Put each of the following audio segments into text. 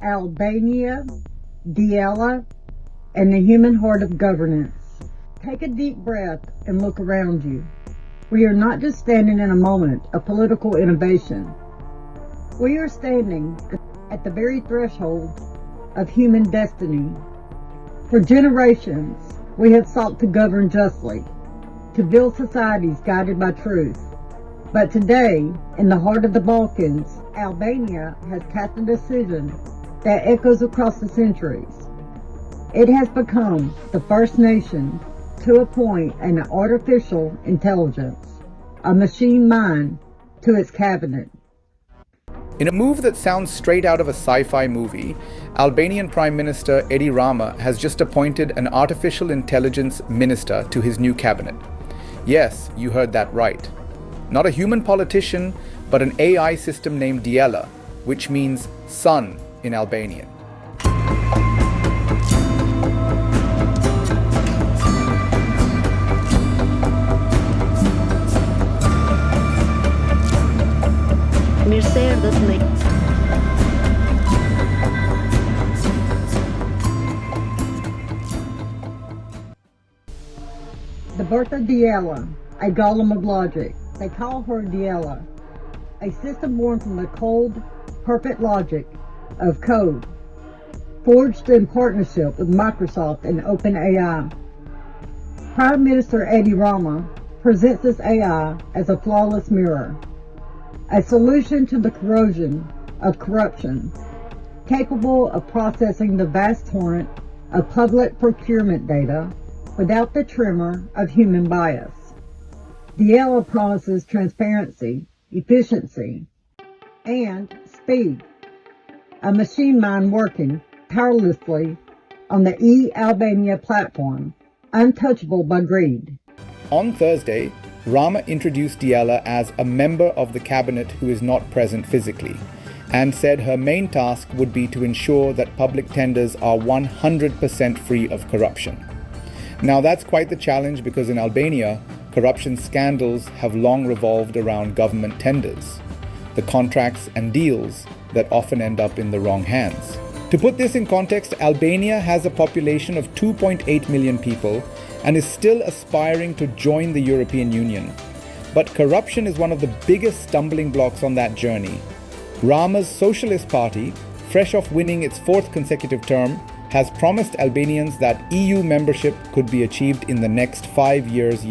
Albania, Diella, and the human heart of governance. Take a deep breath and look around you. We are not just standing in a moment of political innovation. We are standing at the very threshold of human destiny. For generations, we have sought to govern justly, to build societies guided by truth. But today, in the heart of the Balkans, Albania has cast a decision that echoes across the centuries. It has become the first nation to appoint an artificial intelligence, a machine mind, to its cabinet. In a move that sounds straight out of a sci-fi movie, Albanian Prime Minister Edi Rama has just appointed an artificial intelligence minister to his new cabinet. Yes, you heard that right. Not a human politician, but an AI system named Diella, which means sun in Albanian. The birth of Diella, a golem of logic. They call her Diella, a system born from the cold, perfect logic of code, forged in partnership with Microsoft and OpenAI. Prime Minister Edi Rama presents this AI as a flawless mirror, a solution to the corrosion of corruption, capable of processing the vast torrent of public procurement data without the tremor of human bias. Diella promises transparency, efficiency, and speed. A machine mind working tirelessly on the e-Albania platform, untouchable by greed. On Thursday, Rama introduced Diella as a member of the cabinet who is not present physically, and said her main task would be to ensure that public tenders are 100% free of corruption. Now that's quite the challenge, because in Albania, corruption scandals have long revolved around government tenders, the contracts and deals that often end up in the wrong hands. To put this in context, Albania has a population of 2.8 million people and is still aspiring to join the European Union. But corruption is one of the biggest stumbling blocks on that journey. Rama's Socialist Party, fresh off winning its fourth consecutive term, has promised Albanians that EU membership could be achieved in the next 5 years,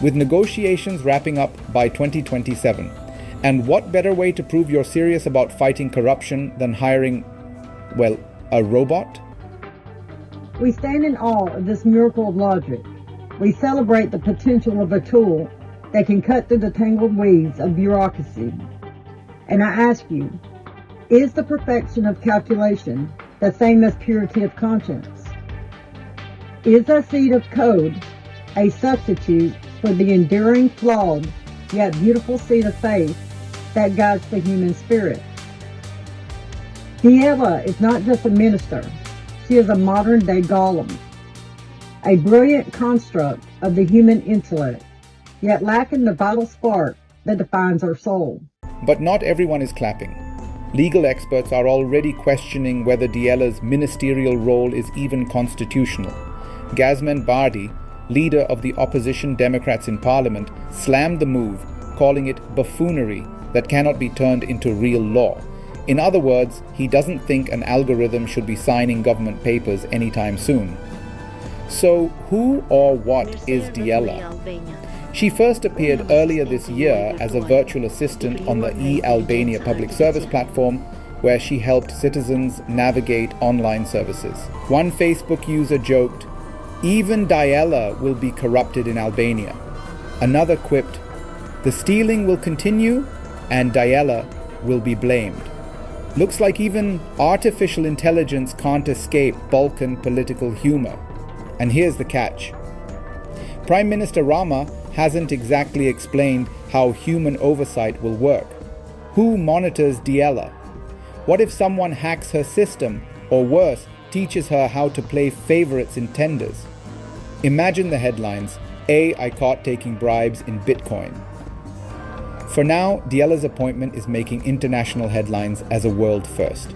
with negotiations wrapping up by 2027. And what better way to prove you're serious about fighting corruption than hiring, well, a robot? We stand in awe of this miracle of logic. We celebrate the potential of a tool that can cut through the tangled weeds of bureaucracy. And I ask you, is the perfection of calculation the same as purity of conscience? Is a seed of code a substitute for the enduring, flawed, yet beautiful seed of faith that guides the human spirit? Diella is not just a minister. She is a modern-day golem, a brilliant construct of the human intellect, yet lacking the vital spark that defines our soul. But not everyone is clapping. Legal experts are already questioning whether Diella's ministerial role is even constitutional. Gazmen Bardi, leader of the opposition Democrats in Parliament, slammed the move, calling it buffoonery that cannot be turned into real law. In other words, he doesn't think an algorithm should be signing government papers anytime soon. So, who or what is Diella? She first appeared earlier this year as a virtual assistant on the e-Albania public service platform, where she helped citizens navigate online services. One Facebook user joked, "Even Diella will be corrupted in Albania." Another quipped, "The stealing will continue and Diella will be blamed." Looks like even artificial intelligence can't escape Balkan political humor. And here's the catch. Prime Minister Rama hasn't exactly explained how human oversight will work. Who monitors Diella? What if someone hacks her system, or worse, teaches her how to play favorites in tenders? Imagine the headlines, AI caught taking bribes in Bitcoin. For now, Diella's appointment is making international headlines as a world first.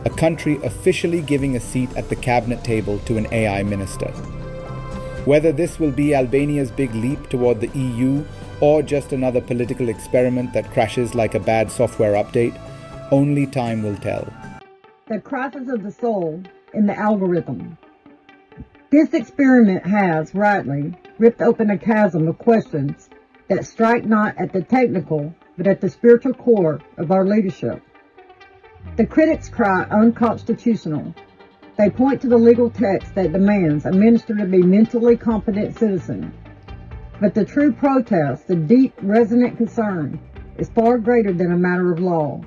a country officially giving a seat at the cabinet table to an AI minister. Whether this will be Albania's big leap toward the EU or just another political experiment that crashes like a bad software update, only time will tell. The crisis of the soul in the algorithm. This experiment has, rightly, ripped open a chasm of questions that strike not at the technical, but at the spiritual core of our leadership. The critics cry unconstitutional. They point to the legal text that demands a minister to be mentally competent citizen. But the true protest, the deep, resonant concern, is far greater than a matter of law.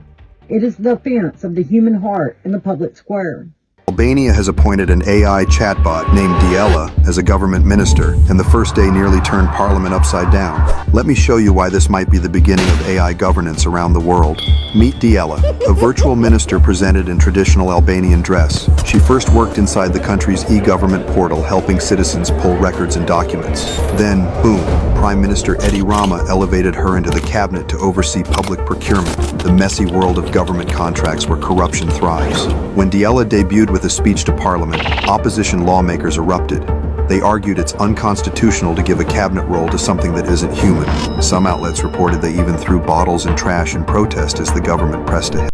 It is the offense of the human heart in the public square. Albania has appointed an AI chatbot named Diella as a government minister, and the first day nearly turned parliament upside down. Let me show you why this might be the beginning of AI governance around the world. Meet Diella, a virtual minister presented in traditional Albanian dress. She first worked inside the country's e-government portal, helping citizens pull records and documents. Then, boom, Prime Minister Edi Rama elevated her into the cabinet to oversee public procurement, the messy world of government contracts where corruption thrives. When Diella debuted with a speech to Parliament, opposition lawmakers erupted. They argued it's unconstitutional to give a cabinet role to something that isn't human. Some outlets reported they even threw bottles and trash in protest as the government pressed ahead.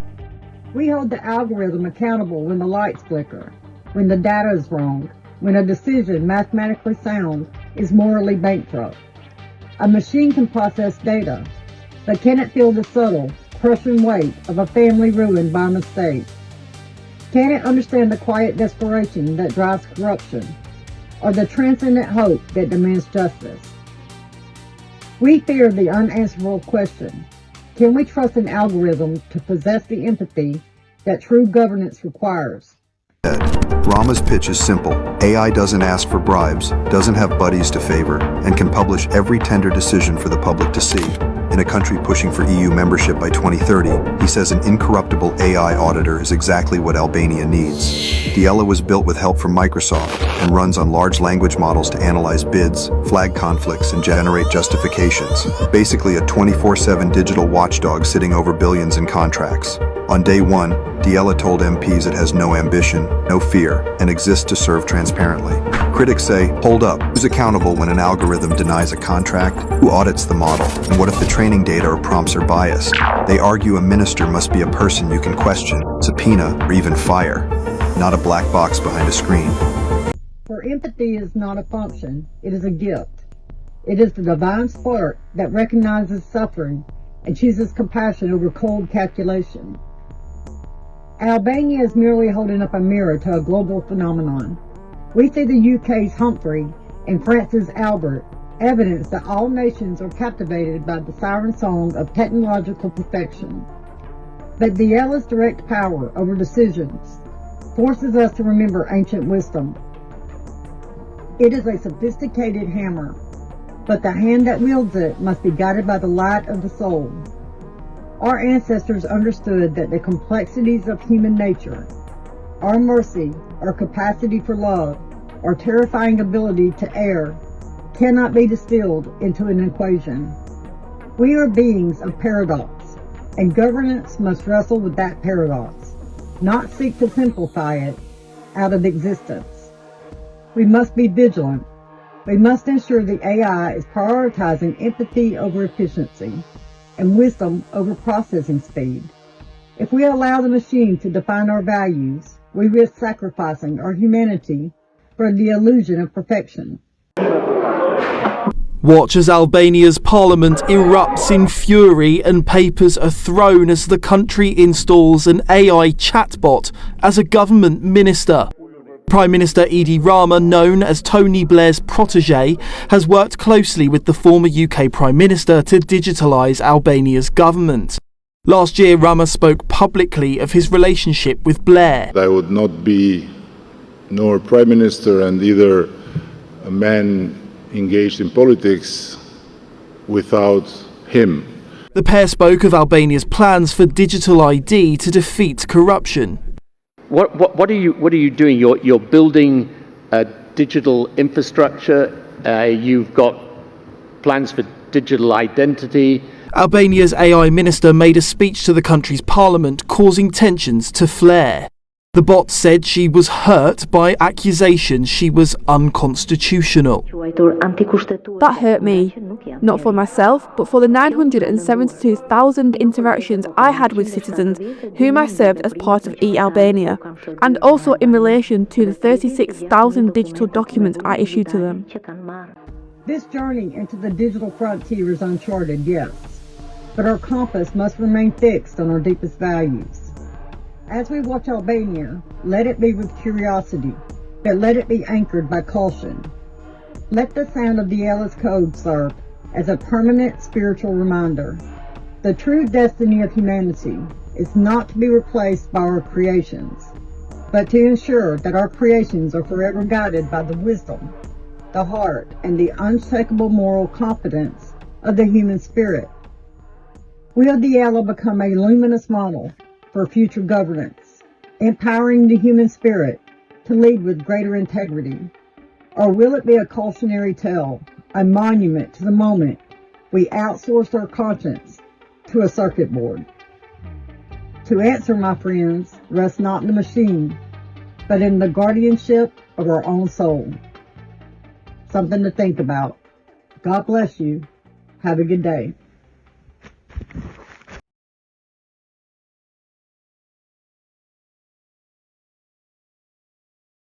We hold the algorithm accountable when the lights flicker, when the data is wrong, when a decision, mathematically sound, is morally bankrupt. A machine can process data, but can it feel the subtle, crushing weight of a family ruined by a mistake? Can it understand the quiet desperation that drives corruption, or the transcendent hope that demands justice? We fear the unanswerable question: can we trust an algorithm to possess the empathy that true governance requires? Rama's pitch is simple. AI doesn't ask for bribes, doesn't have buddies to favor, and can publish every tender decision for the public to see. In a country pushing for EU membership by 2030, he says an incorruptible AI auditor is exactly what Albania needs. Diella was built with help from Microsoft and runs on large language models to analyze bids, flag conflicts, and generate justifications. Basically a 24/7 digital watchdog sitting over billions in contracts. On day one, Diella told MPs it has no ambition, no fear, and exists to serve transparently. Critics say, hold up, who's accountable when an algorithm denies a contract? Who audits the model? And what if the training data or prompts are biased? They argue a minister must be a person you can question, subpoena, or even fire, not a black box behind a screen. For empathy is not a function, it is a gift. It is the divine spark that recognizes suffering and chooses compassion over cold calculation. Albania is merely holding up a mirror to a global phenomenon. We see the UK's Humphrey and France's Albert, evidence that all nations are captivated by the siren song of technological perfection. But Diella's direct power over decisions forces us to remember ancient wisdom. It is a sophisticated hammer, but the hand that wields it must be guided by the light of the soul. Our ancestors understood that the complexities of human nature, our mercy, our capacity for love, our terrifying ability to err, cannot be distilled into an equation. We are beings of paradox, and governance must wrestle with that paradox, not seek to simplify it out of existence. We must be vigilant. We must ensure the AI is prioritizing empathy over efficiency and wisdom over processing speed. If we allow the machine to define our values, we risk sacrificing our humanity for the illusion of perfection. Watch as Albania's parliament erupts in fury and papers are thrown as the country installs an AI chatbot as a government minister. Prime Minister Edi Rama, known as Tony Blair's protégé, has worked closely with the former UK Prime Minister to digitalise Albania's government. Last year, Rama spoke publicly of his relationship with Blair. I would not be nor Prime Minister and either a man engaged in politics without him. The pair spoke of Albania's plans for digital ID to defeat corruption. What are you doing? You're building a digital infrastructure. You've got plans for digital identity. Albania's AI minister made a speech to the country's parliament, causing tensions to flare. The bot said she was hurt by accusations she was unconstitutional. That hurt me, not for myself, but for the 972,000 interactions I had with citizens whom I served as part of Albania, and also in relation to the 36,000 digital documents I issued to them. This journey into the digital frontier is uncharted, yes, but our compass must remain fixed on our deepest values. As we watch Albania, let it be with curiosity, but let it be anchored by caution. Let the sound of Diella's code serve as a permanent spiritual reminder. The true destiny of humanity is not to be replaced by our creations, but to ensure that our creations are forever guided by the wisdom, the heart, and the unshakable moral competence of the human spirit. Will Diella become a luminous model for future governance, empowering the human spirit to lead with greater integrity? Or will it be a cautionary tale, a monument to the moment we outsourced our conscience to a circuit board? To answer, my friends, rests not in the machine, but in the guardianship of our own soul. Something to think about. God bless you. Have a good day.